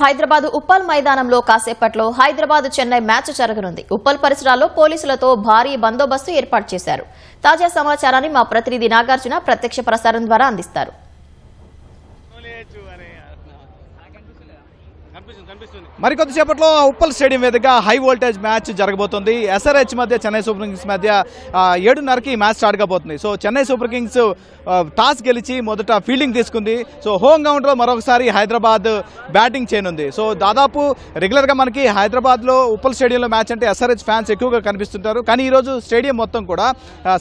హైదరాబాద్ ఉప్పల్ మైదానంలో కాసేపట్లో హైదరాబాద్ చెన్నై మ్యాచ్ జరగనుంది. ఉప్పల్ పరిసరాల్లో పోలీసులతో భారీ బందోబస్తు ఏర్పాటు చేశారు. తాజా సమాచారాన్ని మా ప్రతినిధి నాగార్జున ప్రత్యక్ష ప్రసారం ద్వారా అందిస్తారు. మరికొద్దిసేపట్లో ఉప్పల్ స్టేడియం వేదికగా హై వోల్టేజ్ మ్యాచ్ జరగబోతుంది. SRH మధ్య చెన్నై సూపర్ కింగ్స్ మధ్య 7:30కి మ్యాచ్ స్టార్ట్ కాబోతుంది. So Chennai super Kings toss గెలిచి మొదట ఫీల్డింగ్ తీసుకుంది. సో హోమ్ గ్రౌండ్లో మరొకసారి హైదరాబాద్ బ్యాటింగ్ చేయనుంది. సో దాదాపు రెగ్యులర్గా మనకి హైదరాబాద్లో ఉప్పల్ స్టేడియంలో మ్యాచ్ అంటే SRH ఫ్యాన్స్ ఎక్కువగా కనిపిస్తుంటారు. కానీ ఈరోజు స్టేడియం మొత్తం కూడా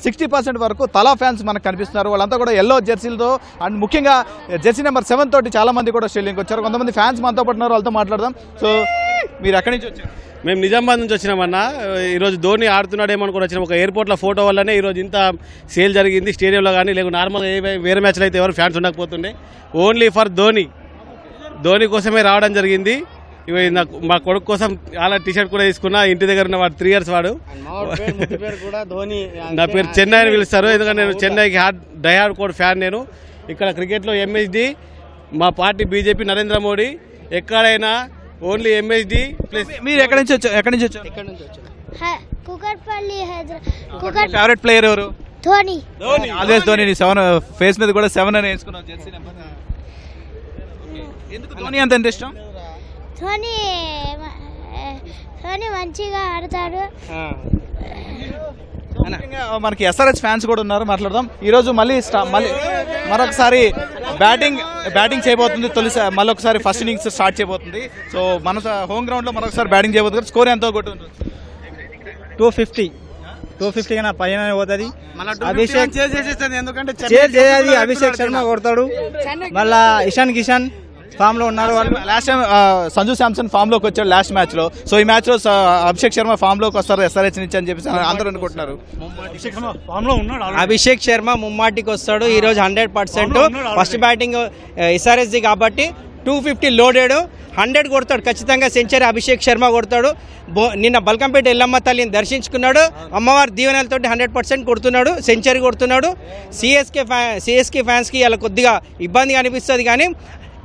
60% వరకు తలా ఫ్యాన్స్ మనకు కనిపిస్తున్నారు. వాళ్ళంతా కూడా ఎల్లో జెర్సీలతో అండ్ ముఖ్యంగా జెర్సీ నెంబర్ 7 తోటి చాలా మంది కూడా స్టేడియంకి వచ్చారు. కొంతమంది ఫ్యాన్స్ మనతో పడుతున్నారు, వాళ్ళతో మాట్లాడదాం. సో మీరు ఎక్కడి నుంచి వచ్చారు? మేము నిజామాబాద్ నుంచి వచ్చినామన్నా. ఈరోజు ధోని ఆడుతున్నాడేమో కూడా వచ్చినాం. ఒక ఎయిర్పోర్ట్లో ఫోటో వల్లనే ఈరోజు ఇంత సేల్ జరిగింది స్టేడియంలో. కానీ లేకు నార్మల్గా వేరే మ్యాచ్లో అయితే ఎవరు ఫ్యాన్స్ ఉండకపోతుండే. ఓన్లీ ఫర్ ధోని కోసమే రావడం జరిగింది. ఇవి నాకు మా కొడుకు కోసం అలా టీషర్ట్ కూడా తీసుకున్నా. ఇంటి దగ్గర ఉన్న వాడు 3 years వాడు. నా పేరు చెన్నై అని పిలుస్తారు, ఎందుకంటే నేను చెన్నైకి డైహార్డ్ కోడ్ ఫ్యాన్. నేను ఇక్కడ క్రికెట్లో MSD, మా పార్టీ BJP, నరేంద్ర మోడీ. ఎక్కడైనా ఓన్లీ MSD ప్లస్. మీరు ఎక్కడి నుంచి వచ్చారు? ఫేవరెట్ ప్లేయర్ ఎవరు? ధోని. ఆల్వేస్ ధోని. 7 ఫేస్ మీద కూడా 7 అని వేసుకున్నావు జెర్సీ నెంబర్. ఎందుకు ధోని అంత ఎంత ఇష్టం? ధోని మంచిగా ఆడతాడు. మనకి SRH ఫ్యాన్స్ కూడా ఉన్నారు, మాట్లాడదాం. ఈరోజు మళ్ళీ మరొకసారి బ్యాటింగ్ చేయబోతుంది. మళ్ళీ ఒకసారి ఫస్ట్ ఇన్నింగ్స్ స్టార్ట్ చేయబోతుంది. సో మన హోమ్ గ్రౌండ్ లో మరొకసారి బ్యాటింగ్ చేయబోతుంది. స్కోర్ ఎంతో కొట్టు? 250 కన్నా పైన పోతుంది. అభిషేక్ శర్మ కొడతాడు. మళ్ళా ఇషాన్ కిషన్ ఫామ్ లో ఉన్నారు. వాళ్ళు last time Sanju Samson form లోకి వచ్చాడు లాస్ట్ మ్యాచ్ లో. సో ఈ మ్యాచ్ లో అభిషేక్ శర్మ ఫామ్ లోకి వస్తారు SRH నుంచి అని చెప్పి అందరూ అనుకుంటున్నారు. అభిషేక్ శర్మ ముమ్మాటికి వస్తాడు ఈ రోజు 100%. ఫస్ట్ బ్యాటింగ్ SRH కాబట్టి 250 లోడెడ్. 100 కొడతాడు ఖచ్చితంగా. సెంచరీ అభిషేక్ శర్మ కొడతాడు. నిన్న బల్కంపేట ఎల్లమ్మ తల్లిని దర్శించుకున్నాడు. అమ్మవారి దీవెనలతో 100% కొడుతున్నాడు, సెంచరీ కొడుతున్నాడు. సిఎస్కే ఫ్యాన్స్కి ఇలా కొద్దిగా ఇబ్బందిగా అనిపిస్తుంది, కానీ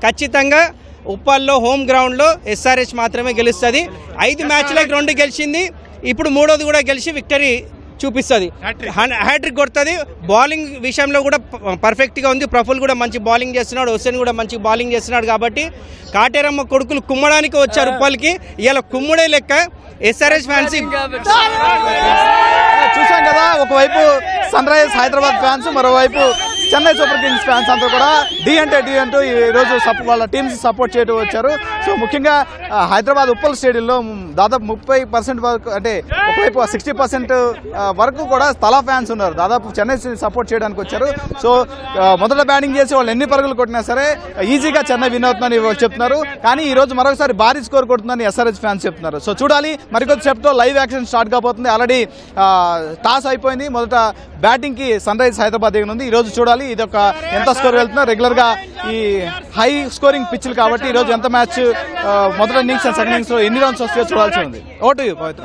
ఖచ్చితంగా ఉప్పల్లో హోమ్ గ్రౌండ్లో SRH మాత్రమే గెలుస్తుంది. 5 మ్యాచ్లకు 2 గెలిచింది. ఇప్పుడు 3వది కూడా గెలిచి విక్టరీ చూపిస్తుంది. హ్యాట్రిక్ కొడుతుంది. బౌలింగ్ విషయంలో కూడా పర్ఫెక్ట్గా ఉంది. ప్రఫుల్ కూడా మంచి బౌలింగ్ చేస్తున్నాడు, హుస్సేన్ కూడా మంచి బౌలింగ్ చేస్తున్నాడు. కాబట్టి కాటేరమ్మ కొడుకులు కుమ్మడానికి వచ్చారు ఉప్పల్కి. ఇలా కుమ్ముడే లెక్క SRH ఫ్యాన్స్ చూసాం కదా. ఒకవైపు సన్ రైజర్స్ హైదరాబాద్ ఫ్యాన్స్, మరోవైపు చెన్నై సూపర్ కింగ్స్ ఫ్యాన్స్ అంతా కూడా డి అంటూ ఈరోజు వాళ్ళ టీమ్స్ సపోర్ట్ చేయడం వచ్చారు. సో ముఖ్యంగా హైదరాబాద్ ఉప్పల్ స్టేడియంలో దాదాపు 30% వరకు, అంటే ఒకవైపు 60% వరకు కూడా తలా ఫ్యాన్స్ ఉన్నారు. దాదాపు చెన్నై సపోర్ట్ చేయడానికి వచ్చారు. సో మొదట బ్యాటింగ్ చేసి వాళ్ళు ఎన్ని పరుగులు కొట్టినా సరే ఈజీగా చెన్నై విన్ అవుతుందని చెప్తున్నారు. కానీ ఈ రోజు మరొకసారి భారీ స్కోర్ కొడుతుందని SRH ఫ్యాన్స్ చెప్తున్నారు. సో చూడాలి. మరికొద్దిసేపట్లో లైవ్ యాక్షన్ స్టార్ట్ కాబోతుంది. ఆల్రెడీ టాస్ అయిపోయింది. మొదట బ్యాటింగ్ కి సన్ రైజర్స్ హైదరాబాద్ దిగనుంది. ఈ రోజు చూడాలి ఇది ఒక ఎంత స్కోర్ వెళ్తుందో. రెగ్యులర్ గా ఈ హై స్కోరింగ్ పిచ్లు కాబట్టి ఈ రోజు ఎంత మ్యాచ్ మొదటి ఇన్నింగ్స్ అండ్ సెకండ్ ఇన్నింగ్స్ లో ఎన్ని రన్స్ వస్తాయో చూడాల్సి ఉంది. ఓటు పవిత్ర.